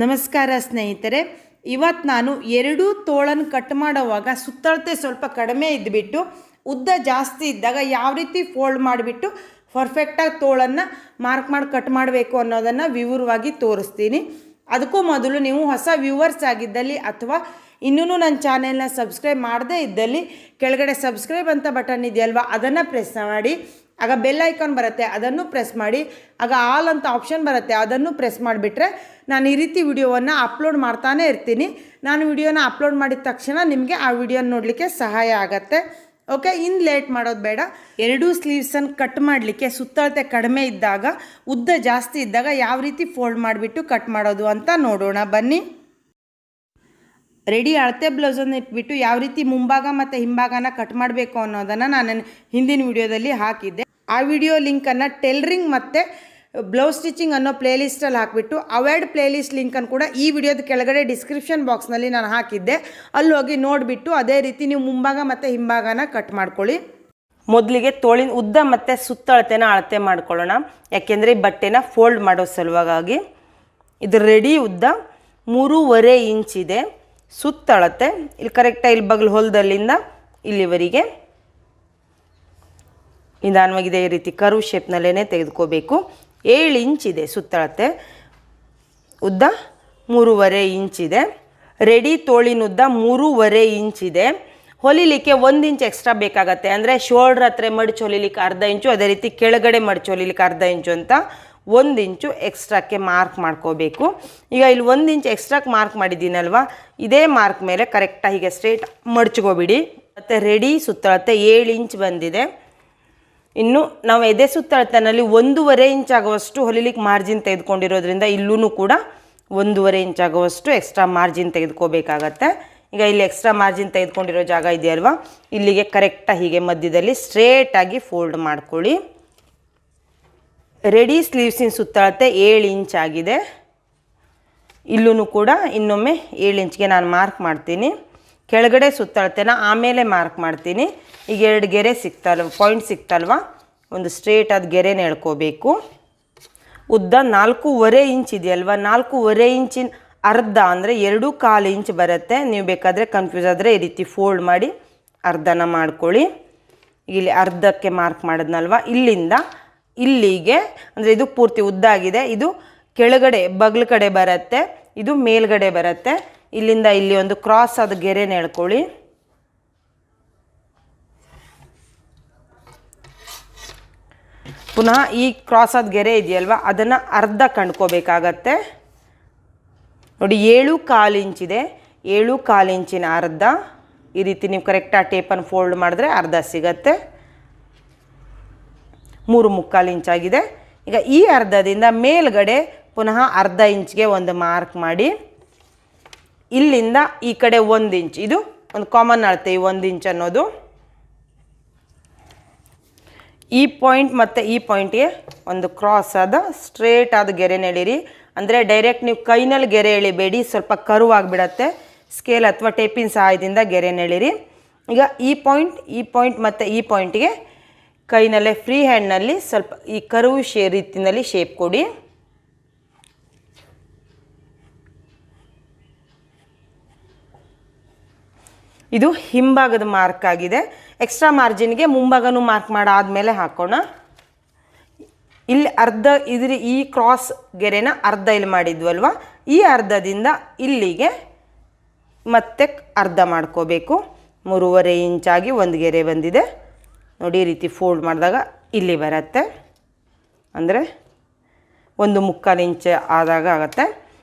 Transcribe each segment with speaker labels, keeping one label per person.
Speaker 1: ನಮಸ್ಕಾರ ಸ್ನೇಹಿತರೆ, ಇವತ್ತು ನಾನು ಎರಡೂ ತೋಳನ್ನು ಕಟ್ ಮಾಡುವಾಗ ಸುತ್ತಳತೆ ಸ್ವಲ್ಪ ಕಡಿಮೆ ಇದ್ಬಿಟ್ಟು ಉದ್ದ ಜಾಸ್ತಿ ಇದ್ದಾಗ ಯಾವ ರೀತಿ ಫೋಲ್ಡ್ ಮಾಡಿಬಿಟ್ಟು ಪರ್ಫೆಕ್ಟಾಗಿ ತೋಳನ್ನು ಮಾರ್ಕ್ ಮಾಡಿ ಕಟ್ ಮಾಡಬೇಕು ಅನ್ನೋದನ್ನು ವಿವರವಾಗಿ ತೋರಿಸ್ತೀನಿ. ಅದಕ್ಕೂ ಮೊದಲು ನೀವು ಹೊಸ ವ್ಯೂವರ್ಸ್ ಆಗಿದ್ದಲ್ಲಿ ಅಥವಾ ಇನ್ನೂ ನನ್ನ ಚಾನೆಲ್ನ ಸಬ್ಸ್ಕ್ರೈಬ್ ಮಾಡದೇ ಇದ್ದಲ್ಲಿ ಕೆಳಗಡೆ ಸಬ್ಸ್ಕ್ರೈಬ್ ಅಂತ ಬಟನ್ ಇದೆಯಲ್ವ, ಅದನ್ನು ಪ್ರೆಸ್ ಮಾಡಿ. ಆಗ ಬೆಲ್ ಐಕಾನ್ ಬರುತ್ತೆ, ಅದನ್ನು ಪ್ರೆಸ್ ಮಾಡಿ. ಆಗ ಆಲ್ ಅಂತ ಆಪ್ಷನ್ ಬರುತ್ತೆ, ಅದನ್ನು ಪ್ರೆಸ್ ಮಾಡಿಬಿಟ್ರೆ ನಾನು ಈ ರೀತಿ ವಿಡಿಯೋವನ್ನು ಅಪ್ಲೋಡ್ ಮಾಡ್ತಾನೆ ಇರ್ತೀನಿ. ನಾನು ವಿಡಿಯೋನ ಅಪ್ಲೋಡ್ ಮಾಡಿದ ತಕ್ಷಣ ನಿಮಗೆ ಆ ವಿಡಿಯೋನ ನೋಡಲಿಕ್ಕೆ ಸಹಾಯ ಆಗುತ್ತೆ. ಓಕೆ, ಇನ್ನು ಲೇಟ್ ಮಾಡೋದು ಬೇಡ. ಎರಡೂ ಸ್ಲೀವ್ಸನ್ನು ಕಟ್ ಮಾಡಲಿಕ್ಕೆ ಸುತ್ತಳತೆ ಕಡಿಮೆ ಇದ್ದಾಗ ಉದ್ದ ಜಾಸ್ತಿ ಇದ್ದಾಗ ಯಾವ ರೀತಿ ಫೋಲ್ಡ್ ಮಾಡಿಬಿಟ್ಟು ಕಟ್ ಮಾಡೋದು ಅಂತ ನೋಡೋಣ ಬನ್ನಿ. ರೆಡಿ ಅಳತೆ ಬ್ಲೌಸನ್ನು ಇಟ್ಬಿಟ್ಟು ಯಾವ ರೀತಿ ಮುಂಭಾಗ ಮತ್ತು ಹಿಂಭಾಗನ ಕಟ್ ಮಾಡಬೇಕು ಅನ್ನೋದನ್ನು ನಾನು ಹಿಂದಿನ ವಿಡಿಯೋದಲ್ಲಿ ಹಾಕಿದ್ದೆ. ಆ ವಿಡಿಯೋ ಲಿಂಕನ್ನು ಟೈಲರಿಂಗ್ ಮತ್ತು ಬ್ಲೌಸ್ ಸ್ಟಿಚಿಂಗ್ ಅನ್ನೋ ಪ್ಲೇಲಿಸ್ಟಲ್ಲಿ ಹಾಕಿಬಿಟ್ಟು ಅವಾಯ್ಡ್ ಪ್ಲೇಲಿಸ್ಟ್ ಲಿಂಕನ್ನು ಕೂಡ ಈ ವಿಡಿಯೋದ ಕೆಳಗಡೆ ಡಿಸ್ಕ್ರಿಪ್ಷನ್ ಬಾಕ್ಸ್ನಲ್ಲಿ ನಾನು ಹಾಕಿದ್ದೆ. ಅಲ್ಲಿ ಹೋಗಿ ನೋಡಿಬಿಟ್ಟು ಅದೇ ರೀತಿ ನೀವು ಮುಂಭಾಗ ಮತ್ತು ಹಿಂಭಾಗನ ಕಟ್ ಮಾಡ್ಕೊಳ್ಳಿ. ಮೊದಲಿಗೆ ತೋಳಿನ ಉದ್ದ ಮತ್ತು ಸುತ್ತಳತೆನ ಅಳತೆ ಮಾಡ್ಕೊಳ್ಳೋಣ, ಯಾಕೆಂದರೆ ಈ ಬಟ್ಟೆನ ಫೋಲ್ಡ್ ಮಾಡೋ ಸಲುವಾಗಿ. ಇದು ರೆಡಿ ಉದ್ದ 3.5 ಇಂಚ್ ಇದೆ. ಸುತ್ತಳತೆ ಇಲ್ಲಿ ಕರೆಕ್ಟಾಗಿ ಇಲ್ಲಿ ಬಗಲು ಹೊಲದಲ್ಲಿಂದ ಇಲ್ಲಿವರೆಗೆ ನಿಧಾನವಾಗಿದೆ, ಈ ರೀತಿ ಕರ್ವ್ ಶೇಪ್ನಲ್ಲೇ ತೆಗೆದುಕೋಬೇಕು. 7 ಇಂಚ್ ಇದೆ ಸುತ್ತಳತೆ. ಉದ್ದ 3.5 ಇಂಚ್ ಇದೆ. ರೆಡಿ ತೋಳಿನ ಉದ್ದ 3.5 ಇಂಚ್ ಇದೆ. ಹೊಲಿಲಿಕ್ಕೆ 1 ಇಂಚ್ ಎಕ್ಸ್ಟ್ರಾ ಬೇಕಾಗತ್ತೆ. ಅಂದರೆ ಶೋಲ್ಡ್ರ್ ಹತ್ರ ಮಡಿಚು ಹೊಲಿಲಿಕ್ಕೆ ಅರ್ಧ ಇಂಚು, ಅದೇ ರೀತಿ ಕೆಳಗಡೆ ಮಡಿಚು ಹೊಲಿಲಿಕ್ಕೆ ಅರ್ಧ ಇಂಚು ಅಂತ 1 ಇಂಚು ಎಕ್ಸ್ಟ್ರಾಕ್ಕೆ ಮಾರ್ಕ್ ಮಾಡ್ಕೋಬೇಕು. ಈಗ ಇಲ್ಲಿ 1 ಇಂಚ್ ಎಕ್ಸ್ಟ್ರಾಕ್ಕೆ ಮಾರ್ಕ್ ಮಾಡಿದ್ದೀನಲ್ವ, ಇದೇ ಮಾರ್ಕ್ ಮೇಲೆ ಕರೆಕ್ಟಾಗಿ ಹೀಗೆ ಸ್ಟ್ರೇಟ್ ಮಡ್ಚ್ಕೋಬಿಡಿ. ಮತ್ತು ರೆಡಿ ಸುತ್ತಳತೆ 7 ಇಂಚ್ ಬಂದಿದೆ. ಇನ್ನು ನಾವು ಎದೆ ಸುತ್ತಳತೆನಲ್ಲಿ 1.5 ಇಂಚ್ ಆಗುವಷ್ಟು ಹೊಲಿಲಿಕ್ಕೆ ಮಾರ್ಜಿನ್ ತೆಗೆದುಕೊಂಡಿರೋದ್ರಿಂದ ಇಲ್ಲೂ ಕೂಡ 1.5 ಇಂಚ್ ಆಗುವಷ್ಟು ಎಕ್ಸ್ಟ್ರಾ ಮಾರ್ಜಿನ್ ತೆಗೆದುಕೋಬೇಕಾಗತ್ತೆ. ಈಗ ಇಲ್ಲಿ ಎಕ್ಸ್ಟ್ರಾ ಮಾರ್ಜಿನ್ ತೆಗೆದುಕೊಂಡಿರೋ ಜಾಗ ಇದೆಯಲ್ವ, ಇಲ್ಲಿಗೆ ಕರೆಕ್ಟಾಗಿ ಹೀಗೆ ಮಧ್ಯದಲ್ಲಿ ಸ್ಟ್ರೇಟಾಗಿ ಫೋಲ್ಡ್ ಮಾಡ್ಕೊಳ್ಳಿ. ರೆಡಿ ಸ್ಲೀವ್ಸಿನ ಸುತ್ತಳತೆ 7 ಇಂಚ್ ಆಗಿದೆ. ಇಲ್ಲೂ ಕೂಡ ಇನ್ನೊಮ್ಮೆ 7 ಇಂಚ್ಗೆ ನಾನು ಮಾರ್ಕ್ ಮಾಡ್ತೀನಿ. ಕೆಳಗಡೆ ಸುತ್ತಳತೆನ ಆಮೇಲೆ ಮಾರ್ಕ್ ಮಾಡ್ತೀನಿ. ಈಗ 2 ಗೆರೆ ಸಿಗ್ತಲ್ವ, ಪಾಯಿಂಟ್ ಸಿಗ್ತಲ್ವ, ಒಂದು ಸ್ಟ್ರೇಟ್ ಆದ ಗೆರೆನ ಎಳ್ಕೋಬೇಕು. ಉದ್ದ 4.5 ಇಂಚ್ ಇದೆಯಲ್ವ, 4.5 ಇಂಚಿನ ಅರ್ಧ ಅಂದರೆ 2.25 ಇಂಚ್ ಬರುತ್ತೆ. ನೀವು ಬೇಕಾದರೆ ಕನ್ಫ್ಯೂಸ್ ಆದರೆ ಈ ರೀತಿ ಫೋಲ್ಡ್ ಮಾಡಿ ಅರ್ಧನ ಮಾಡ್ಕೊಳ್ಳಿ. ಇಲ್ಲಿ ಅರ್ಧಕ್ಕೆ ಮಾರ್ಕ್ ಮಾಡಿದ್ನಲ್ವ, ಇಲ್ಲಿಂದ ಇಲ್ಲಿಗೆ ಅಂದರೆ ಇದು ಪೂರ್ತಿ ಉದ್ದ ಆಗಿದೆ. ಇದು ಕೆಳಗಡೆ ಬಗ್ಲ ಕಡೆ ಬರುತ್ತೆ, ಇದು ಮೇಲ್ಗಡೆ ಬರುತ್ತೆ. ಇಲ್ಲಿಂದ ಇಲ್ಲಿ ಒಂದು ಕ್ರಾಸ್ ಆದ ಗೆರೆನ ಎಳ್ಕೊಳ್ಳಿ. ಪುನಃ ಈ ಕ್ರಾಸ್ ಆದ ಗೆರೆ ಇದೆಯಲ್ವ, ಅದನ್ನು ಅರ್ಧ ಕಂಡ್ಕೋಬೇಕಾಗತ್ತೆ. ನೋಡಿ 7.25 ಇಂಚ್ ಇದೆ. 7.25 ಇಂಚಿನ ಅರ್ಧ ಈ ರೀತಿ ನೀವು ಕರೆಕ್ಟಾಗಿ ಟೇಪನ್ನು ಫೋಲ್ಡ್ ಮಾಡಿದ್ರೆ ಅರ್ಧ ಸಿಗತ್ತೆ. 3.25 ಇಂಚ್ ಆಗಿದೆ. ಈಗ ಈ ಅರ್ಧದಿಂದ ಮೇಲ್ಗಡೆ ಪುನಃ ಅರ್ಧ ಇಂಚ್ಗೆ ಒಂದು ಮಾರ್ಕ್ ಮಾಡಿ. ಇಲ್ಲಿಂದ ಈ ಕಡೆ 1 ಇಂಚ್, ಇದು ಒಂದು ಕಾಮನ್ ಅಳತೆ, ಈ 1 ಇಂಚ್ ಅನ್ನೋದು. ಈ ಪಾಯಿಂಟ್ ಮತ್ತು ಈ ಪಾಯಿಂಟ್ಗೆ ಒಂದು ಕ್ರಾಸ್ ಆದ ಸ್ಟ್ರೇಟ್ ಆದ ಗೆರೆನ ಎಳೀರಿ. ಅಂದರೆ ಡೈರೆಕ್ಟ್ ನೀವು ಕೈನಲ್ಲಿ ಗೆರೆ ಎಳಿಬೇಡಿ, ಸ್ವಲ್ಪ ಕರ್ವ್ ಆಗಿಬಿಡತ್ತೆ. ಸ್ಕೇಲ್ ಅಥವಾ ಟೇಪಿನ ಸಹಾಯದಿಂದ ಗೆರೆನ ಎಳೀರಿ. ಈಗ ಈ ಪಾಯಿಂಟ್ ಮತ್ತು ಈ ಪಾಯಿಂಟ್ಗೆ ಕೈನಲ್ಲೇ ಫ್ರೀ ಹ್ಯಾಂಡ್ನಲ್ಲಿ ಸ್ವಲ್ಪ ಈ ಕರ್ವ್ ರೀತಿಯಲ್ಲಿ ಶೇಪ್ ಕೊಡಿ. ಇದು ಹಿಂಭಾಗದ ಮಾರ್ಕ್ ಆಗಿದೆ. ಎಕ್ಸ್ಟ್ರಾ ಮಾರ್ಜಿನ್ಗೆ ಮುಂಭಾಗನೂ ಮಾರ್ಕ್ ಮಾಡಾದಮೇಲೆ ಹಾಕೋಣ. ಇಲ್ಲಿ ಅರ್ಧ ಈ ಕ್ರಾಸ್ ಗೆರೆನ ಅರ್ಧ ಇಲ್ಲಿ ಮಾಡಿದ್ವಲ್ವ, ಈ ಅರ್ಧದಿಂದ ಇಲ್ಲಿಗೆ ಮತ್ತೆ ಅರ್ಧ ಮಾಡ್ಕೋಬೇಕು. 3.5 ಇಂಚಾಗಿ ಒಂದು ಗೆರೆ ಬಂದಿದೆ ನೋಡಿ. ಈ ರೀತಿ ಫೋಲ್ಡ್ ಮಾಡಿದಾಗ ಇಲ್ಲಿ ಬರುತ್ತೆ, ಅಂದರೆ 1.25 ಇಂಚ್ ಆದಾಗ ಆಗುತ್ತೆ.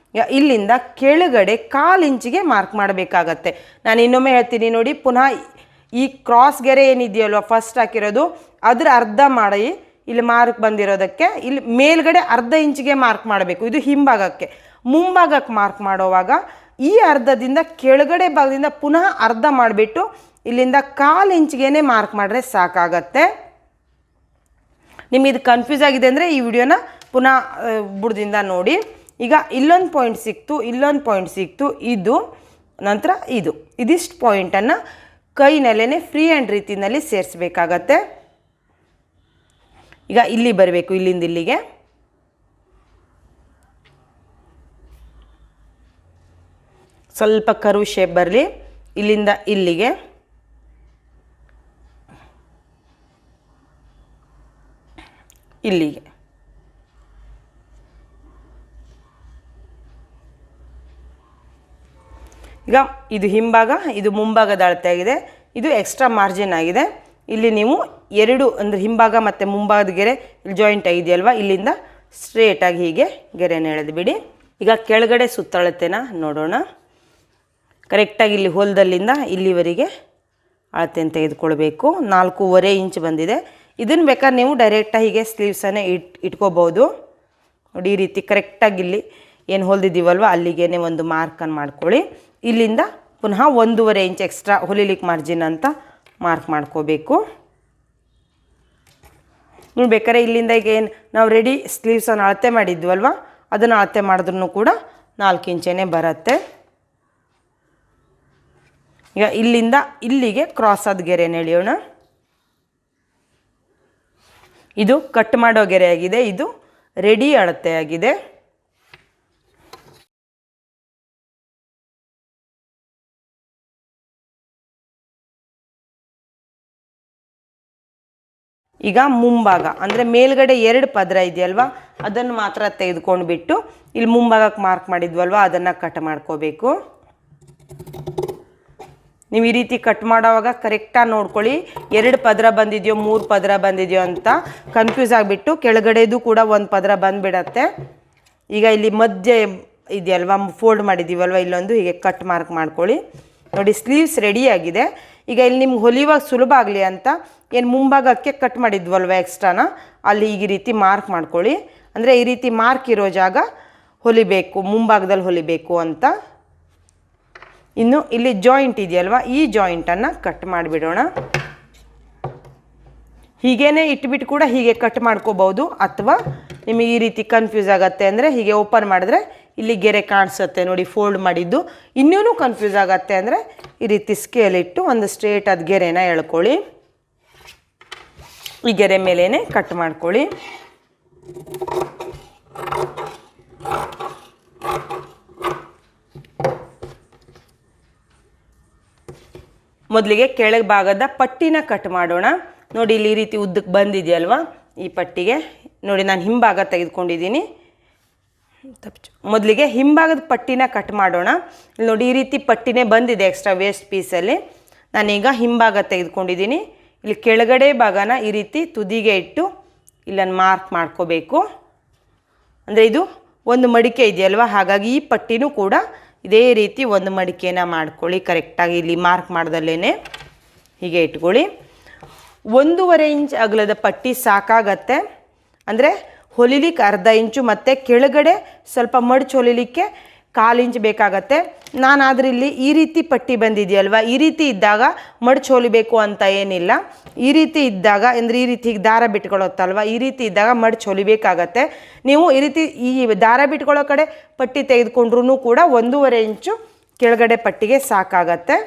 Speaker 1: ಇಲ್ಲಿಂದ ಕೆಳಗಡೆ 1/4 ಇಂಚಿಗೆ ಮಾರ್ಕ್ ಮಾಡಬೇಕಾಗತ್ತೆ. ನಾನು ಇನ್ನೊಮ್ಮೆ ಹೇಳ್ತೀನಿ ನೋಡಿ. ಪುನಃ ಈ ಕ್ರಾಸ್ ಗೆರೆ ಏನಿದೆಯಲ್ವ ಫಸ್ಟ್ ಹಾಕಿರೋದು, ಅದರ ಅರ್ಧ ಮಾಡಿ ಇಲ್ಲಿ ಮಾರ್ಕ್ ಬಂದಿರೋದಕ್ಕೆ ಇಲ್ಲಿ ಮೇಲ್ಗಡೆ ಅರ್ಧ ಇಂಚಿಗೆ ಮಾರ್ಕ್ ಮಾಡಬೇಕು. ಇದು ಹಿಂಭಾಗಕ್ಕೆ. ಮುಂಭಾಗಕ್ಕೆ ಮಾರ್ಕ್ ಮಾಡೋವಾಗ ಈ ಅರ್ಧದಿಂದ ಕೆಳಗಡೆ ಭಾಗದಿಂದ ಪುನಃ ಅರ್ಧ ಮಾಡಿಬಿಟ್ಟು ಇಲ್ಲಿಂದ 1/4 ಇಂಚ್ಗೆ ಮಾರ್ಕ್ ಮಾಡಿದ್ರೆ ಸಾಕಾಗತ್ತೆ. ನಿಮಗೆ ಇದು ಕನ್ಫ್ಯೂಸ್ ಆಗಿದೆ ಅಂದರೆ ಈ ವಿಡಿಯೋನ ಪುನಃ ಬುಡದಿಂದ ನೋಡಿ. ಈಗ ಇಲ್ಲೊಂದು ಪಾಯಿಂಟ್ ಸಿಕ್ತು, ಇಲ್ಲೊಂದು ಪಾಯಿಂಟ್ ಸಿಕ್ತು, ಇದು ನಂತರ ಇದಿಷ್ಟು ಪಾಯಿಂಟನ್ನು ಕೈನಲ್ಲೇ ಫ್ರೀ ಹ್ಯಾಂಡ್ ರೀತಿಯಲ್ಲಿ ಸೇರಿಸಬೇಕಾಗತ್ತೆ. ಈಗ ಇಲ್ಲಿ ಬರಬೇಕು, ಇಲ್ಲಿಂದ ಇಲ್ಲಿಗೆ ಸ್ವಲ್ಪ ಕರ್ವ್ ಶೇಪ್ ಬರಲಿ. ಇಲ್ಲಿಂದ ಇಲ್ಲಿಗೆ ಇಲ್ಲಿಗೆ ಈಗ ಇದು ಹಿಂಭಾಗ, ಇದು ಮುಂಭಾಗದ ಅಳತೆ ಆಗಿದೆ. ಇದು ಎಕ್ಸ್ಟ್ರಾ ಮಾರ್ಜಿನ್ ಆಗಿದೆ. ಇಲ್ಲಿ ನೀವು ಎರಡು ಅಂದರೆ ಹಿಂಭಾಗ ಮತ್ತು ಮುಂಭಾಗದ ಗೆರೆ ಇಲ್ಲಿ ಜಾಯಿಂಟ್ ಆಗಿದೆಯಲ್ವ, ಇಲ್ಲಿಂದ ಸ್ಟ್ರೇಟಾಗಿ ಹೀಗೆ ಗೆರೆನ ಎಳೆದು ಬಿಡಿ. ಈಗ ಕೆಳಗಡೆ ಸುತ್ತಳತೆನ ನೋಡೋಣ. ಕರೆಕ್ಟಾಗಿ ಇಲ್ಲಿ ಹೊಲದಲ್ಲಿಂದ ಇಲ್ಲಿವರೆಗೆ ಅಳತೆಯನ್ನು ತೆಗೆದುಕೊಳ್ಬೇಕು. 4.5 ಇಂಚ್ ಬಂದಿದೆ. ಇದನ್ನು ಬೇಕಾದ್ರೆ ನೀವು ಡೈರೆಕ್ಟಾಗಿ ಹೀಗೆ ಸ್ಲೀವ್ಸನ್ನೇ ಇಟ್ಕೋಬೋದು. ನೋಡಿ ಈ ರೀತಿ ಕರೆಕ್ಟಾಗಿ ಇಲ್ಲಿ ಏನು ಹೊಲಿದಿದ್ದೀವಲ್ವ ಅಲ್ಲಿಗೇ ಒಂದು ಮಾರ್ಕನ್ನು ಮಾಡ್ಕೊಳ್ಳಿ. ಇಲ್ಲಿಂದ ಪುನಃ 1.5 ಇಂಚ್ ಎಕ್ಸ್ಟ್ರಾ ಹೊಲಿಲಿಕ್ಕೆ ಮಾರ್ಜಿನ್ ಅಂತ ಮಾರ್ಕ್ ಮಾಡ್ಕೋಬೇಕು. ನೀವು ಬೇಕಾದ್ರೆ ಇಲ್ಲಿಂದ ಈಗ ಏನು ನಾವು ರೆಡಿ ಸ್ಲೀವ್ಸನ್ನು ಅಳತೆ ಮಾಡಿದ್ವಲ್ವ ಅದನ್ನು ಅಳತೆ ಮಾಡಿದ್ರೂ ಕೂಡ 4 ಇಂಚೇ ಬರುತ್ತೆ. ಈಗ ಇಲ್ಲಿಂದ ಇಲ್ಲಿಗೆ ಕ್ರಾಸ್ ಆದ ಗೆರೆನ ಎಳೆಯೋಣ. ಇದು ಕಟ್ ಮಾಡೋ ಗೆರೆ ಆಗಿದೆ. ಇದು ರೆಡಿ ಅಳತೆ ಆಗಿದೆ. ಈಗ ಮುಂಭಾಗ ಅಂದರೆ ಮೇಲ್ಗಡೆ 2 ಪದರ ಇದೆಯಲ್ವ ಅದನ್ನು ಮಾತ್ರ ತೆಗೆದುಕೊಂಡು ಬಿಟ್ಟು ಇಲ್ಲಿ ಮುಂಭಾಗಕ್ಕೆ ಮಾರ್ಕ್ ಮಾಡಿದ್ವಲ್ವ ಅದನ್ನು ಕಟ್ ಮಾಡ್ಕೋಬೇಕು. ನೀವು ಈ ರೀತಿ ಕಟ್ ಮಾಡೋವಾಗ ಕರೆಕ್ಟಾಗಿ ನೋಡ್ಕೊಳ್ಳಿ, 2 ಪದರ ಬಂದಿದೆಯೋ 3 ಪದರ ಬಂದಿದೆಯೋ ಅಂತ ಕನ್ಫ್ಯೂಸ್ ಆಗಿಬಿಟ್ಟು ಕೆಳಗಡೆದು ಕೂಡ 1 ಪದರ ಬಂದುಬಿಡತ್ತೆ. ಈಗ ಇಲ್ಲಿ ಮಧ್ಯೆ ಇದೆಯಲ್ವ ಫೋಲ್ಡ್ ಮಾಡಿದ್ದೀವಲ್ವ ಇಲ್ಲೊಂದು ಹೀಗೆ ಕಟ್ ಮಾರ್ಕ್ ಮಾಡ್ಕೊಳ್ಳಿ. ನೋಡಿ ಸ್ಲೀವ್ಸ್ ರೆಡಿಯಾಗಿದೆ. ಈಗ ಇಲ್ಲಿ ನಿಮ್ಗೆ ಹೊಲಿಯುವಾಗ ಸುಲಭ ಆಗಲಿ ಅಂತ ಏನು ಮುಂಭಾಗಕ್ಕೆ ಕಟ್ ಮಾಡಿದ್ವಲ್ವ ಎಕ್ಸ್ಟ್ರಾನ ಅಲ್ಲಿ ಈ ರೀತಿ ಮಾರ್ಕ್ ಮಾಡ್ಕೊಳ್ಳಿ. ಅಂದರೆ ಈ ರೀತಿ ಮಾರ್ಕ್ ಇರೋ ಜಾಗ ಹೊಲಿಬೇಕು, ಮುಂಭಾಗದಲ್ಲಿ ಹೊಲಿಬೇಕು ಅಂತ. ಇನ್ನು ಇಲ್ಲಿ ಜಾಯಿಂಟ್ ಇದೆಯಲ್ವ ಈ ಜಾಯಿಂಟನ್ನು ಕಟ್ ಮಾಡಿಬಿಡೋಣ. ಹೀಗೇ ಇಟ್ಬಿಟ್ಟು ಕೂಡ ಹೀಗೆ ಕಟ್ ಮಾಡ್ಕೋಬೋದು, ಅಥವಾ ನಿಮಗೆ ಈ ರೀತಿ ಕನ್ಫ್ಯೂಸ್ ಆಗುತ್ತೆ ಅಂದರೆ ಹೀಗೆ ಓಪನ್ ಮಾಡಿದ್ರೆ ಇಲ್ಲಿ ಗೆರೆ ಕಾಣಿಸುತ್ತೆ ನೋಡಿ ಫೋಲ್ಡ್ ಮಾಡಿದ್ದು. ಇನ್ನೂ ಕನ್ಫ್ಯೂಸ್ ಆಗುತ್ತೆ ಅಂದರೆ ಈ ರೀತಿ ಸ್ಕೇಲ್ ಇಟ್ಟು ಒಂದು ಸ್ಟ್ರೇಟ್ ಆದ ಗೆರೆನ ಎಳ್ಕೊಳ್ಳಿ. ಈ ಗೆರೆ ಮೇಲೇ ಕಟ್ ಮಾಡ್ಕೊಳ್ಳಿ. ಮೊದಲಿಗೆ ಕೆಳಗೆ ಭಾಗದ ಪಟ್ಟಿನ ಕಟ್ ಮಾಡೋಣ. ನೋಡಿ ಇಲ್ಲಿ ಈ ರೀತಿ ಉದ್ದಕ್ಕೆ ಬಂದಿದೆಯಲ್ವ ಈ ಪಟ್ಟಿಗೆ. ನೋಡಿ ನಾನು ಹಿಂಭಾಗ ತೆಗೆದುಕೊಂಡಿದ್ದೀನಿ. ಮೊದಲಿಗೆ ಹಿಂಭಾಗದ ಪಟ್ಟಿನ ಕಟ್ ಮಾಡೋಣ. ಇಲ್ಲಿ ನೋಡಿ ಈ ರೀತಿ ಪಟ್ಟಿನೇ ಬಂದಿದೆ ಎಕ್ಸ್ಟ್ರಾ ವೇಸ್ಟ್ ಪೀಸಲ್ಲಿ. ನಾನೀಗ ಹಿಂಭಾಗ ತೆಗೆದುಕೊಂಡಿದ್ದೀನಿ. ಇಲ್ಲಿ ಕೆಳಗಡೆ ಭಾಗನ ಈ ರೀತಿ ತುದಿಗೆ ಇಟ್ಟು ಇಲ್ಲನ್ನು ಮಾರ್ಕ್ ಮಾಡ್ಕೋಬೇಕು. ಅಂದರೆ ಇದು ಒಂದು ಮಡಿಕೆ ಇದೆಯಲ್ವ, ಹಾಗಾಗಿ ಈ ಪಟ್ಟಿನೂ ಕೂಡ ಇದೇ ರೀತಿ ಒಂದು ಮಡಿಕೆನ ಮಾಡ್ಕೊಳ್ಳಿ. ಕರೆಕ್ಟಾಗಿ ಇಲ್ಲಿ ಮಾರ್ಕ್ ಮಾಡ್ದಲ್ಲೇ ಹೀಗೆ ಇಟ್ಕೊಳ್ಳಿ. 1.5 ಇಂಚ್ ಅಗಲದ ಪಟ್ಟಿ ಸಾಕಾಗತ್ತೆ. ಅಂದರೆ ಹೊಲಿಲಿಕ್ಕೆ 1/2 ಇಂಚು ಮತ್ತು ಕೆಳಗಡೆ ಸ್ವಲ್ಪ ಮಡ್ಚು ಹೊಲಿಲಿಕ್ಕೆ 1/4 ಇಂಚ್ ಬೇಕಾಗತ್ತೆ. ನಾನಾದರೆ ಇಲ್ಲಿ ಈ ರೀತಿ ಪಟ್ಟಿ ಬಂದಿದೆಯಲ್ವ ಈ ರೀತಿ ಇದ್ದಾಗ ಮಡ್ಚು ಹೊಲಿಬೇಕು ಅಂತ ಏನಿಲ್ಲ. ಈ ರೀತಿ ಇದ್ದಾಗ ಅಂದರೆ ಈ ರೀತಿ ದಾರ ಬಿಟ್ಕೊಳ್ಳುತ್ತಲ್ವ ಈ ರೀತಿ ಇದ್ದಾಗ ಮಡ್ಚು ಹೊಲಿಬೇಕಾಗತ್ತೆ. ನೀವು ಈ ರೀತಿ ಈ ದಾರ ಬಿಟ್ಕೊಳ್ಳೋ ಕಡೆ ಪಟ್ಟಿ ತೆಗೆದುಕೊಂಡ್ರೂ ಕೂಡ 1.5 ಇಂಚು ಕೆಳಗಡೆ ಪಟ್ಟಿಗೆ ಸಾಕಾಗತ್ತೆ.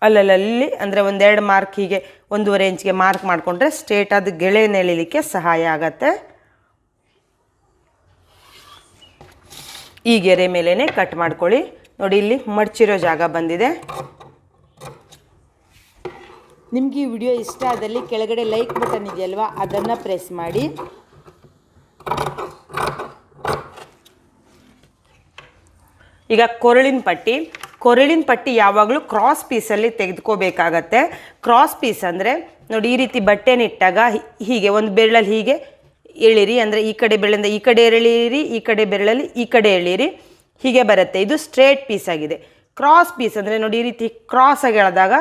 Speaker 1: ಅಲ್ಲಲ್ಲಿ ಅಂದರೆ 1-2 ಮಾರ್ಕ್ ಹೀಗೆ 1.5 ಇಂಚ್ಗೆ ಮಾರ್ಕ್ ಮಾಡಿಕೊಂಡ್ರೆ ಸ್ಟ್ರೇಟಾದ ಗೆಳೆನ ಎಳಿಲಿಕ್ಕೆ ಸಹಾಯ ಆಗತ್ತೆ. ಈ ಗೆರೆ ಮೇಲೇ ಕಟ್ ಮಾಡ್ಕೊಳ್ಳಿ. ನೋಡಿ ಇಲ್ಲಿ ಮಡ್ಚಿರೋ ಜಾಗ ಬಂದಿದೆ. ನಿಮಗೆ ಈ ವಿಡಿಯೋ ಇಷ್ಟ ಆದಲ್ಲಿ ಕೆಳಗಡೆ ಲೈಕ್ ಬಟನ್ ಇದೆಯಲ್ವ ಅದನ್ನು ಪ್ರೆಸ್ ಮಾಡಿ. ಈಗ ಕೊರಳಿನ ಪಟ್ಟಿ ಯಾವಾಗಲೂ ಕ್ರಾಸ್ ಪೀಸಲ್ಲಿ ತೆಗೆದುಕೋಬೇಕಾಗತ್ತೆ. ಕ್ರಾಸ್ ಪೀಸ್ ಅಂದರೆ ನೋಡಿ ಈ ರೀತಿ ಬಟ್ಟೆನಿಟ್ಟಾಗ ಹೀಗೆ ಒಂದು ಬೆರಳಲ್ಲಿ ಹೀಗೆ ಎಳೀರಿ. ಅಂದರೆ ಈ ಕಡೆ ಬೆರಳಿಂದ ಈ ಕಡೆ ಎಳೀರಿ, ಈ ಕಡೆ ಬೆರಳಲ್ಲಿ ಈ ಕಡೆ ಎಳೀರಿ, ಹೀಗೆ ಬರುತ್ತೆ. ಇದು ಸ್ಟ್ರೇಟ್ ಪೀಸ್ ಆಗಿದೆ. ಕ್ರಾಸ್ ಪೀಸ್ ಅಂದರೆ ನೋಡಿ ಈ ರೀತಿ ಕ್ರಾಸಾಗಿ ಎಳೆದಾಗ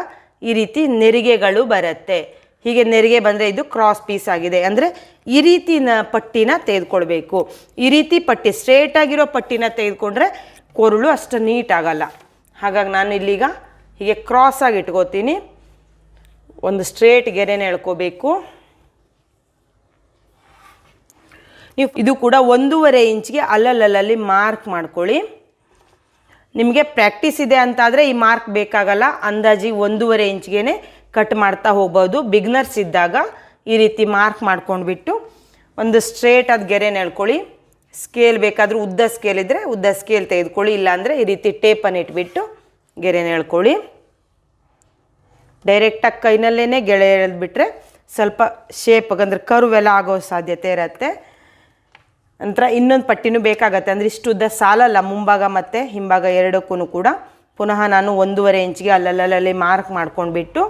Speaker 1: ಈ ರೀತಿ ನೆರಿಗೆಗಳು ಬರುತ್ತೆ. ಹೀಗೆ ನೆರಿಗೆ ಬಂದರೆ ಇದು ಕ್ರಾಸ್ ಪೀಸ್ ಆಗಿದೆ. ಅಂದರೆ ಈ ರೀತಿ ಪಟ್ಟಿನ ತೆಗೆದುಕೊಳ್ಬೇಕು. ಈ ರೀತಿ ಪಟ್ಟಿ ಸ್ಟ್ರೇಟಾಗಿರೋ ಪಟ್ಟಿನ ತೆಗೆದುಕೊಂಡ್ರೆ ಕೊರಳು ಅಷ್ಟು ನೀಟಾಗಲ್ಲ. ಹಾಗಾಗಿ ನಾನು ಇಲ್ಲಿಗ ಹೀಗೆ ಕ್ರಾಸಾಗಿ ಇಟ್ಕೋತೀನಿ. ಒಂದು ಸ್ಟ್ರೇಟ್ ಗೆರೆನ ಎಳ್ಕೋಬೇಕು. ನೀವು ಇದು ಕೂಡ 1.5 ಇಂಚ್ಗೆ ಅಲ್ಲಲ್ಲಿ ಮಾರ್ಕ್ ಮಾಡ್ಕೊಳ್ಳಿ. ನಿಮಗೆ ಪ್ರಾಕ್ಟೀಸ್ ಇದೆ ಅಂತಾದರೆ ಈ ಮಾರ್ಕ್ ಬೇಕಾಗಲ್ಲ. ಅಂದಾಜಿ 1.5 ಇಂಚ್ಗೆ ಕಟ್ ಮಾಡ್ತಾ ಹೋಗ್ಬೋದು. ಬಿಗ್ನರ್ಸ್ ಇದ್ದಾಗ ಈ ರೀತಿ ಮಾರ್ಕ್ ಮಾಡ್ಕೊಂಡ್ಬಿಟ್ಟು ಒಂದು ಸ್ಟ್ರೇಟ್ ಆದ ಗೆರೆನ ಎಳ್ಕೊಳ್ಳಿ. ಸ್ಕೇಲ್ ಬೇಕಾದರೂ ಉದ್ದ ಸ್ಕೇಲ್ ಇದ್ದರೆ ಉದ್ದ ಸ್ಕೇಲ್ ತೆಗೆದುಕೊಳ್ಳಿ, ಇಲ್ಲಾಂದರೆ ಈ ರೀತಿ ಟೇಪನ್ನು ಇಟ್ಬಿಟ್ಟು ಗೆರೆನ ಎಳ್ಕೊಳ್ಳಿ. ಡೈರೆಕ್ಟಾಗಿ ಕೈನಲ್ಲೇ ಗೆರೆ ಎಳೆದ್ಬಿಟ್ರೆ ಸ್ವಲ್ಪ ಶೇಪ್ ಅಂದರೆ ಕರ್ವೆಲ್ಲ ಆಗೋ ಸಾಧ್ಯತೆ ಇರುತ್ತೆ. ನಂತರ ಇನ್ನೊಂದು ಪಟ್ಟಿನೂ ಬೇಕಾಗತ್ತೆ, ಅಂದರೆ ಇಷ್ಟು ಉದ್ದ ಸಾಲಲ್ಲ ಮುಂಭಾಗ ಮತ್ತು ಹಿಂಭಾಗ ಎರಡಕ್ಕೂ ಕೂಡ. ಪುನಃ ನಾನು 1.5 ಇಂಚಿಗೆ ಅಲ್ಲಲ್ಲಿ ಮಾರ್ಕ್ ಮಾಡ್ಕೊಂಡ್ಬಿಟ್ಟು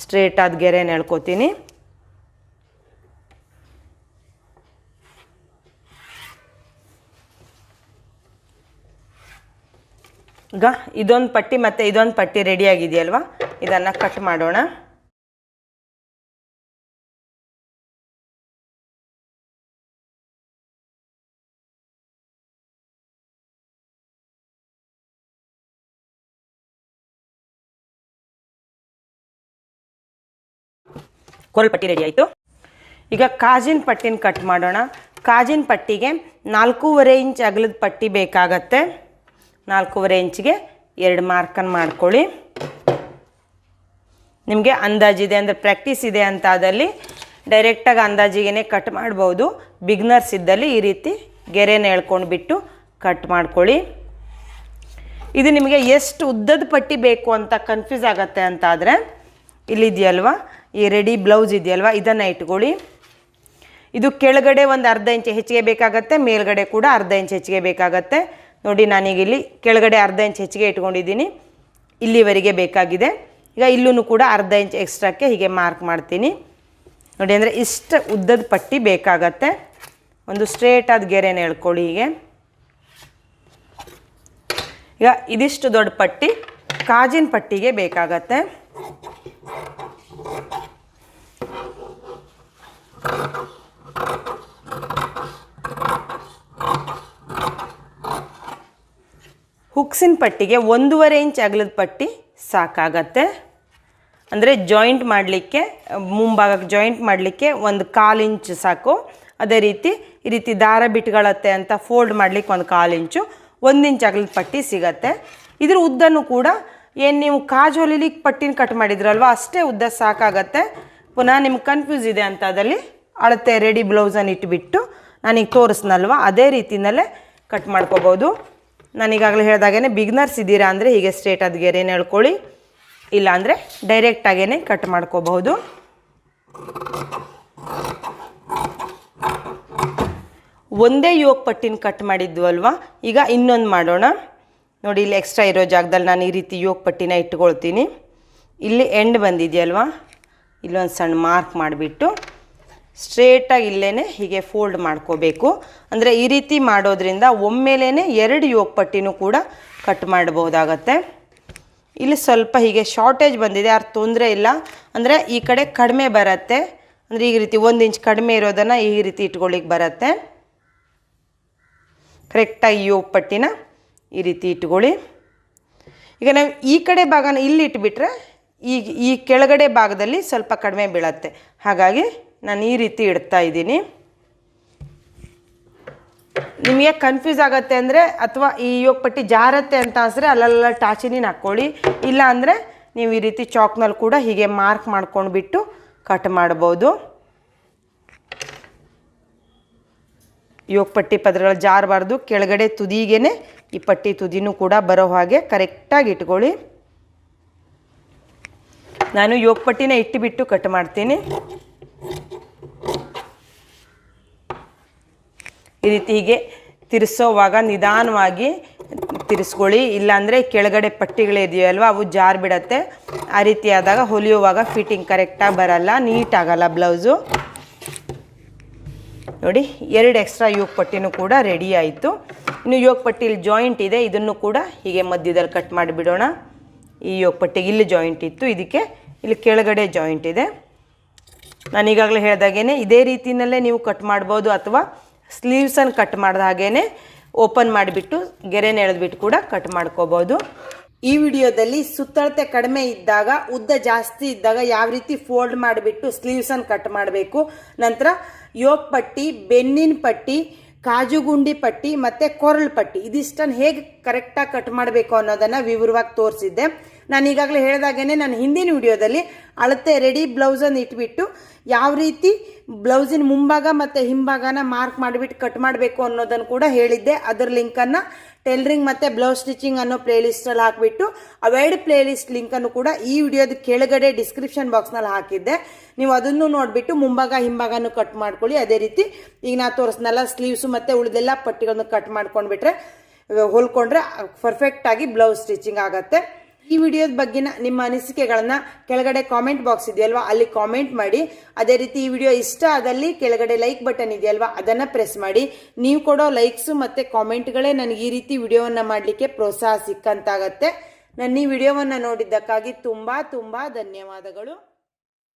Speaker 1: ಸ್ಟ್ರೇಟ್ ಆದ ಗೆರೆನ ಎಳ್ಕೊತೀನಿ. ಈಗ ಇದೊಂದು ಪಟ್ಟಿ ಮತ್ತು ಇದೊಂದು ಪಟ್ಟಿ ರೆಡಿಯಾಗಿದೆಯಲ್ವ, ಇದನ್ನು ಕಟ್ ಮಾಡೋಣ. ಕೋಲ್ ಪಟ್ಟಿ ರೆಡಿ ಆಯಿತು. ಈಗ ಕಾಜಿನ ಪಟ್ಟಿನ ಕಟ್ ಮಾಡೋಣ. ಕಾಜಿನ ಪಟ್ಟಿಗೆ 4.5 ಇಂಚ್ ಅಗಲದ ಪಟ್ಟಿ ಬೇಕಾಗತ್ತೆ. 4.5 ಇಂಚಿಗೆ 2 ಮಾರ್ಕನ್ನು ಮಾಡ್ಕೊಳ್ಳಿ. ನಿಮಗೆ ಅಂದಾಜಿದೆ ಅಂದರೆ ಪ್ರಾಕ್ಟೀಸ್ ಇದೆ ಅಂತ ಆದಲ್ಲಿ ಡೈರೆಕ್ಟಾಗಿ ಅಂದಾಜಿಗೆ ಕಟ್ ಮಾಡ್ಬೋದು. ಬಿಗ್ನರ್ಸ್ ಇದ್ದಲ್ಲಿ ಈ ರೀತಿ ಗೆರೆನ ಎಳ್ಕೊಂಡ್ಬಿಟ್ಟು ಕಟ್ ಮಾಡ್ಕೊಳ್ಳಿ. ಇದು ನಿಮಗೆ ಎಷ್ಟು ಉದ್ದದ ಪಟ್ಟಿ ಬೇಕು ಅಂತ ಕನ್ಫ್ಯೂಸ್ ಆಗುತ್ತೆ ಅಂತ ಆದರೆ ಇಲ್ಲಿದೆಯಲ್ವ, ಈ ರೆಡಿ ಬ್ಲೌಸ್ ಇದೆಯಲ್ವ, ಇದನ್ನು ಇಟ್ಕೊಳ್ಳಿ. ಇದು ಕೆಳಗಡೆ ಒಂದು ಅರ್ಧ ಇಂಚ್ ಹೆಚ್ಚಿಗೆ ಬೇಕಾಗತ್ತೆ, ಮೇಲ್ಗಡೆ ಕೂಡ ಅರ್ಧ ಇಂಚ್ ಹೆಚ್ಚಿಗೆ ಬೇಕಾಗತ್ತೆ. ನೋಡಿ ನಾನೀಗ ಇಲ್ಲಿ ಕೆಳಗಡೆ ಅರ್ಧ ಇಂಚ್ ಹೆಚ್ಚಿಗೆ ಇಟ್ಕೊಂಡಿದ್ದೀನಿ, ಇಲ್ಲಿವರೆಗೆ ಬೇಕಾಗಿದೆ. ಈಗ ಇಲ್ಲೂ ಕೂಡ ಅರ್ಧ ಇಂಚ್ ಎಕ್ಸ್ಟ್ರಾಕ್ಕೆ ಹೀಗೆ ಮಾರ್ಕ್ ಮಾಡ್ತೀನಿ. ನೋಡಿ ಅಂದರೆ ಇಷ್ಟು ಉದ್ದದ ಪಟ್ಟಿ ಬೇಕಾಗತ್ತೆ. ಒಂದು ಸ್ಟ್ರೇಟ್ ಆದ ಗೆರೆನ ಎಳ್ಕೊಳ್ಳಿ ಹೀಗೆ. ಈಗ ಇದಿಷ್ಟು ದೊಡ್ಡ ಪಟ್ಟಿ ಕಾಜಿನ ಪಟ್ಟಿಗೆ ಬೇಕಾಗತ್ತೆ. ಹುಕ್ಸಿನ ಪಟ್ಟಿಗೆ 1.5 ಇಂಚ್ ಅಗಲದ ಪಟ್ಟಿ ಸಾಕಾಗತ್ತೆ. ಅಂದರೆ ಜಾಯಿಂಟ್ ಮಾಡಲಿಕ್ಕೆ, ಮುಂಭಾಗಕ್ಕೆ ಜಾಯಿಂಟ್ ಮಾಡಲಿಕ್ಕೆ 1/4 ಇಂಚ್ ಸಾಕು. ಅದೇ ರೀತಿ ಈ ರೀತಿ ದಾರ ಬಿಟ್ಗಳತ್ತೆ ಅಂತ ಫೋಲ್ಡ್ ಮಾಡಲಿಕ್ಕೆ 1/4 ಇಂಚು, 1 ಇಂಚ್ ಅಗಲದ ಪಟ್ಟಿ ಸಿಗತ್ತೆ. ಇದ್ರ ಉದ್ದನೂ ಕೂಡ ಏನು ನೀವು ಕಾಜು ಹೊಲಿಲಿಕ್ಕೆ ಪಟ್ಟಿನ ಕಟ್ ಮಾಡಿದ್ರಲ್ವ ಅಷ್ಟೇ ಉದ್ದ ಸಾಕಾಗತ್ತೆ. ಪುನಃ ನಿಮ್ಗೆ ಕನ್ಫ್ಯೂಸ್ ಇದೆ ಅಂತ ಅದಲ್ಲಿ ಅಳತೆ ರೆಡಿ ಬ್ಲೌಸನ್ನು ಇಟ್ಬಿಟ್ಟು ನಾನೀಗ ತೋರಿಸ್ನಲ್ವ ಅದೇ ರೀತಿಯಲ್ಲೇ ಕಟ್ ಮಾಡ್ಕೋಬೋದು. ನಾನೀಗಾಗಲೇ ಹೇಳಿದಾಗೇ ಬಿಗ್ನರ್ಸ್ ಇದ್ದೀರಾ ಅಂದರೆ ಹೀಗೆ ಸ್ಟ್ರೇಟ್ ಆದ ಗೆರೆನ ಎಳ್ಕೊಳ್ಳಿ, ಇಲ್ಲಾಂದರೆ ಡೈರೆಕ್ಟಾಗೇ ಕಟ್ ಮಾಡ್ಕೋಬಹುದು. ಒಂದೇ ಯೋಗ ಪಟ್ಟಿನ ಕಟ್ ಮಾಡಿದ್ವು ಅಲ್ವಾ, ಈಗ ಇನ್ನೊಂದು ಮಾಡೋಣ. ನೋಡಿ ಇಲ್ಲಿ ಎಕ್ಸ್ಟ್ರಾ ಇರೋ ಜಾಗದಲ್ಲಿ ನಾನು ಈ ರೀತಿ ಯೋಗ ಪಟ್ಟಿನ ಇಟ್ಕೊಳ್ತೀನಿ. ಇಲ್ಲಿ ಎಂಡ್ ಬಂದಿದೆಯಲ್ವಾ, ಇಲ್ಲೊಂದು ಸಣ್ಣ ಮಾರ್ಕ್ ಮಾಡಿಬಿಟ್ಟು ಸ್ಟ್ರೇಟಾಗಿ ಇಲ್ಲೇ ಹೀಗೆ ಫೋಲ್ಡ್ ಮಾಡ್ಕೋಬೇಕು. ಅಂದರೆ ಈ ರೀತಿ ಮಾಡೋದ್ರಿಂದ ಒಮ್ಮೆಲೇ 2 ಯೋಗ ಪಟ್ಟಿನೂ ಕೂಡ ಕಟ್ ಮಾಡ್ಬೋದಾಗತ್ತೆ. ಇಲ್ಲಿ ಸ್ವಲ್ಪ ಹೀಗೆ ಶಾರ್ಟೇಜ್ ಬಂದಿದೆ, ಯಾರು ತೊಂದರೆ ಇಲ್ಲ. ಅಂದರೆ ಈ ಕಡೆ ಕಡಿಮೆ ಬರುತ್ತೆ, ಅಂದರೆ ಈ ರೀತಿ 1 ಇಂಚ್ ಕಡಿಮೆ ಇರೋದನ್ನು ಈ ರೀತಿ ಇಟ್ಕೊಳ್ಳಿಕ್ಕೆ ಬರುತ್ತೆ. ಕರೆಕ್ಟಾಗಿ ಯೋಗ ಪಟ್ಟಿನ ಈ ರೀತಿ ಇಟ್ಕೊಳ್ಳಿ. ಈಗ ನಾವು ಈ ಕಡೆ ಭಾಗನ ಇಲ್ಲಿ ಇಟ್ಬಿಟ್ರೆ ಈ ಕೆಳಗಡೆ ಭಾಗದಲ್ಲಿ ಸ್ವಲ್ಪ ಕಡಿಮೆ ಬೀಳತ್ತೆ, ಹಾಗಾಗಿ ನಾನು ಈ ರೀತಿ ಇಡ್ತಾ ಇದ್ದೀನಿ. ನಿಮಗೆ ಕನ್ಫ್ಯೂಸ್ ಆಗುತ್ತೆ ಅಂದರೆ ಅಥವಾ ಈ ಯೋಗ ಪಟ್ಟಿ ಜಾರತ್ತೆ ಅಂತ ಅನ್ಸಿದ್ರೆ ಅಲ್ಲೆಲ್ಲ ಟಾಚಿನಿನ ಹಾಕ್ಕೊಳ್ಳಿ, ಇಲ್ಲ ಅಂದರೆ ನೀವು ಈ ರೀತಿ ಚಾಕ್ನಲ್ಲಿ ಕೂಡ ಹೀಗೆ ಮಾರ್ಕ್ ಮಾಡ್ಕೊಂಡ್ಬಿಟ್ಟು ಕಟ್ ಮಾಡ್ಬೋದು. ಯೋಗ ಪಟ್ಟಿ ಪದರಗಳು ಜಾರಬಾರ್ದು, ಕೆಳಗಡೆ ತುದಿಗೇ ಈ ಪಟ್ಟಿ ತುದಿನೂ ಕೂಡ ಬರೋ ಹಾಗೆ ಕರೆಕ್ಟಾಗಿ ಇಟ್ಕೊಳ್ಳಿ. ನಾನು ಯೋಗ ಪಟ್ಟಿನ ಇಟ್ಟುಬಿಟ್ಟು ಕಟ್ ಮಾಡ್ತೀನಿ. ಈ ರೀತಿ ಹೀಗೆ ತಿರ್ಸೋವಾಗ ನಿಧಾನವಾಗಿ ತಿರ್ಸ್ಕೊಳ್ಳಿ, ಇಲ್ಲಾಂದರೆ ಕೆಳಗಡೆ ಪಟ್ಟಿಗಳಿದೆಯಲ್ವ ಅವು ಜಾರು ಬಿಡತ್ತೆ. ಆ ರೀತಿ ಆದಾಗ ಹೊಲಿಯುವಾಗ ಫಿಟ್ಟಿಂಗ್ ಕರೆಕ್ಟಾಗಿ ಬರಲ್ಲ, ನೀಟಾಗಲ್ಲ ಬ್ಲೌಸು. ನೋಡಿ 2 ಎಕ್ಸ್ಟ್ರಾ ಯೋಗ ಪಟ್ಟಿನೂ ಕೂಡ ರೆಡಿ ಆಯಿತು. ಇನ್ನು ಯೋಗ ಪಟ್ಟಿಲಿ ಜಾಯಿಂಟ್ ಇದೆ, ಇದನ್ನು ಕೂಡ ಹೀಗೆ ಮಧ್ಯದಲ್ಲಿ ಕಟ್ ಮಾಡಿಬಿಡೋಣ. ಈ ಯೋಗ ಪಟ್ಟಿಗೆ ಇಲ್ಲಿ ಜಾಯಿಂಟ್ ಇತ್ತು, ಇದಕ್ಕೆ ಇಲ್ಲಿ ಕೆಳಗಡೆ ಜಾಯಿಂಟ್ ಇದೆ. ನಾನು ಈಗಾಗಲೇ ಹೇಳಿದಾಗೇ ಇದೇ ರೀತಿಯಲ್ಲೇ ನೀವು ಕಟ್ ಮಾಡ್ಬೋದು, ಅಥವಾ ಸ್ಲೀವ್ಸನ್ನು ಕಟ್ ಮಾಡಿದ ಹಾಗೇ ಓಪನ್ ಮಾಡಿಬಿಟ್ಟು ಗೆರೆನ ಎಳೆದ್ಬಿಟ್ಟು ಕೂಡ ಕಟ್ ಮಾಡ್ಕೋಬೋದು. ಈ ವಿಡಿಯೋದಲ್ಲಿ ಸುತ್ತಳತೆ ಕಡಿಮೆ ಇದ್ದಾಗ, ಉದ್ದ ಜಾಸ್ತಿ ಇದ್ದಾಗ ಯಾವ ರೀತಿ ಫೋಲ್ಡ್ ಮಾಡಿಬಿಟ್ಟು ಸ್ಲೀವ್ಸನ್ನು ಕಟ್ ಮಾಡಬೇಕು, ನಂತರ ಯೋಗ ಪಟ್ಟಿ, ಬೆನ್ನಿನ ಪಟ್ಟಿ, ಕಾಜುಗುಂಡಿ ಪಟ್ಟಿ ಮತ್ತು ಕೊರಳು ಪಟ್ಟಿ ಇದಿಷ್ಟನ್ನು ಹೇಗೆ ಕರೆಕ್ಟಾಗಿ ಕಟ್ ಮಾಡಬೇಕು ಅನ್ನೋದನ್ನು ವಿವರವಾಗಿ ತೋರಿಸಿದ್ದೆ. ನಾನು ಈಗಾಗಲೇ ಹೇಳಿದಾಗೇ ನಾನು ಹಿಂದಿನ ವಿಡಿಯೋದಲ್ಲಿ ಅಳತೆ ರೆಡಿ ಬ್ಲೌಸನ್ನು ಇಟ್ಬಿಟ್ಟು ಯಾವ ರೀತಿ ಬ್ಲೌಸಿನ ಮುಂಭಾಗ ಮತ್ತು ಹಿಂಭಾಗನ ಮಾರ್ಕ್ ಮಾಡಿಬಿಟ್ಟು ಕಟ್ ಮಾಡಬೇಕು ಅನ್ನೋದನ್ನು ಕೂಡ ಹೇಳಿದ್ದೆ. ಅದರ ಲಿಂಕನ್ನು ಟೈಲರಿಂಗ್ ಮತ್ತು ಬ್ಲೌಸ್ ಸ್ಟಿಚಿಂಗ್ ಅನ್ನೋ ಪ್ಲೇಲಿಸ್ಟಲ್ಲಿ ಹಾಕಿಬಿಟ್ಟು ಅವೆರಡು ಪ್ಲೇಲಿಸ್ಟ್ ಲಿಂಕನ್ನು ಕೂಡ ಈ ವಿಡಿಯೋದ ಕೆಳಗಡೆ ಡಿಸ್ಕ್ರಿಪ್ಷನ್ ಬಾಕ್ಸ್ನಲ್ಲಿ ಹಾಕಿದ್ದೆ. ನೀವು ಅದನ್ನು ನೋಡಿಬಿಟ್ಟು ಮುಂಭಾಗ ಹಿಂಭಾಗನೂ ಕಟ್ ಮಾಡ್ಕೊಳ್ಳಿ. ಅದೇ ರೀತಿ ಈಗ ನಾ ತೋರಿಸ್ನಲ್ಲ ಸ್ಲೀವ್ಸು ಮತ್ತು ಉಳಿದೆಲ್ಲ ಪಟ್ಟಿಗಳನ್ನು ಕಟ್ ಮಾಡ್ಕೊಂಡ್ಬಿಟ್ರೆ ಹೊಲ್ಕೊಂಡ್ರೆ ಪರ್ಫೆಕ್ಟಾಗಿ ಬ್ಲೌಸ್ ಸ್ಟಿಚಿಂಗ್ ಆಗುತ್ತೆ. ಈ ವಿಡಿಯೋದ ಬಗ್ಗಿನ ನಿಮ್ಮ ಅನಿಸಿಕೆಗಳನ್ನು ಕೆಳಗಡೆ ಕಾಮೆಂಟ್ ಬಾಕ್ಸ್ ಇದೆಯಲ್ವಾ ಅಲ್ಲಿ ಕಾಮೆಂಟ್ ಮಾಡಿ. ಅದೇ ರೀತಿ ಈ ವಿಡಿಯೋ ಇಷ್ಟ ಆದಲ್ಲಿ ಕೆಳಗಡೆ ಲೈಕ್ ಬಟನ್ ಇದೆಯಲ್ವಾ ಅದನ್ನು ಪ್ರೆಸ್ ಮಾಡಿ. ನೀವು ಕೊಡೋ ಲೈಕ್ಸು ಮತ್ತು ಕಾಮೆಂಟ್ಗಳೇ ನನಗೆ ಈ ರೀತಿ ವಿಡಿಯೋವನ್ನು ಮಾಡಲಿಕ್ಕೆ ಪ್ರೋತ್ಸಾಹ ಸಿಕ್ಕಂತಾಗತ್ತೆ. ನನ್ನ ಈ ವಿಡಿಯೋವನ್ನು ನೋಡಿದ್ದಕ್ಕಾಗಿ ತುಂಬ ಧನ್ಯವಾದಗಳು.